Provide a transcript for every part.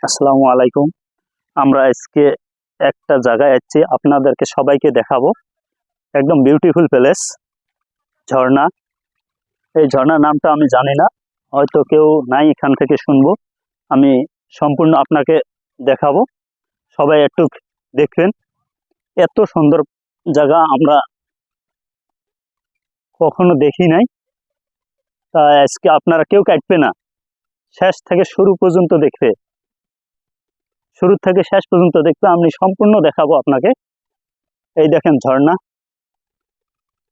আসসালামু আলাইকুম। আমরা আজকে একটা জায়গায় যাচ্ছি, আপনাদেরকে সবাইকে দেখাবো। একদম বিউটিফুল প্লেস, ঝর্ণা। এই ঝর্ণার নামটা আমি জানি না, হয়তো কেউ নাই এখান থেকে শুনবো। আমি সম্পূর্ণ আপনাকে দেখাবো, সবাই একটু দেখবেন। এত সুন্দর জায়গা আমরা কখনো দেখি নাই, তাই আজকে আপনারা কেউ কাটবে না, শেষ থেকে শুরু পর্যন্ত দেখবে। শুরু থেকে শেষ পর্যন্ত দেখবে, আমি সম্পূর্ণ দেখাবো আপনাকে। এই দেখেন ঝর্ণা,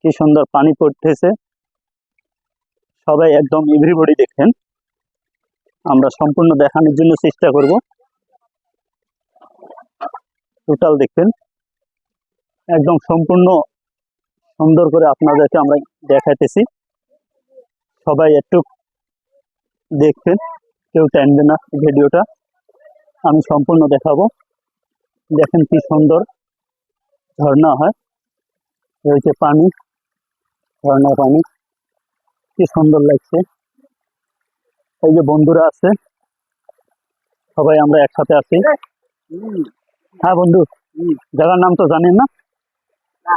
কি সুন্দর পানি পড়তেছে। সবাই একদম এভরিবডি দেখেন, আমরা সম্পূর্ণ দেখানোর জন্য চেষ্টা করব। টোটাল দেখবেন, একদম সম্পূর্ণ সুন্দর করে আপনাদেরকে আমরা দেখাইতেছি। সবাই একটু দেখবেন, কেউ টানবে না ভিডিওটা, আমি সম্পূর্ণ দেখাবো। দেখেন কি সুন্দর ঝর্ণা হয়, রয়েছে পানি, ঝর্ণা পানি, কি সুন্দর লাগছে। এই যে বন্ধুরা আছে, সবাই আমরা একসাথে আছি। হ্যাঁ বন্ধু, জায়গার নাম তো জানেন না?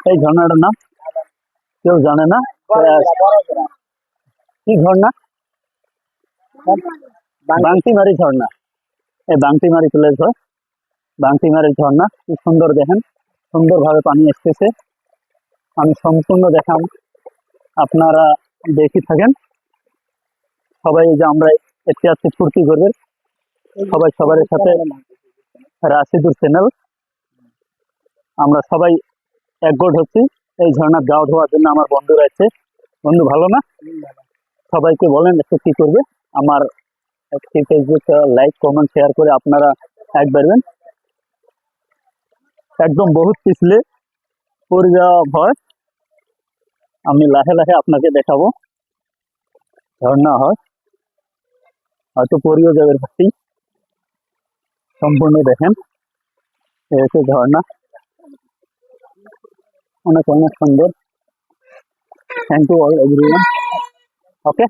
এই ঝর্ণাটার নাম কেউ জানে না। কি ঝর্ণা? বাংটিমারি ঝর্ণা। এই বাংটিমারি প্লেস হয়, বাংটিমারি ঝর্ণা। কি সুন্দর দেখেন, সুন্দরভাবে পানি আসতেছে। আমি সম্পূর্ণ দেখাম, আপনারা দেখি থাকেন। সবাই যে আমরা একটি আজকে ফুর্তি করবে, সবাই সবার সাথে। রাশিদুর চ্যানেল, আমরা সবাই একগোট হচ্ছি এই ঝর্ণার গাও ধোয়ার জন্য। আমার বন্ধুরা আছে, বন্ধু ভালো না? সবাইকে বলেন একটু কি করবে, আমার ফেসবুক লাইক কমেন্ট শেয়ার করে আপনারা এক বাড়বেন। একদম বহুত পিছলে পড়ে যাওয়া ভয়, আমি লাহে লাহে আপনাকে দেখাবো। ঝর্ণা হয়, হয়তো পড়িও যাবে ভাই। সম্পূর্ণ দেখেন, এই হচ্ছে ঝর্ণা, অনেক অনেক সুন্দর। Thank you all everyone. Okay.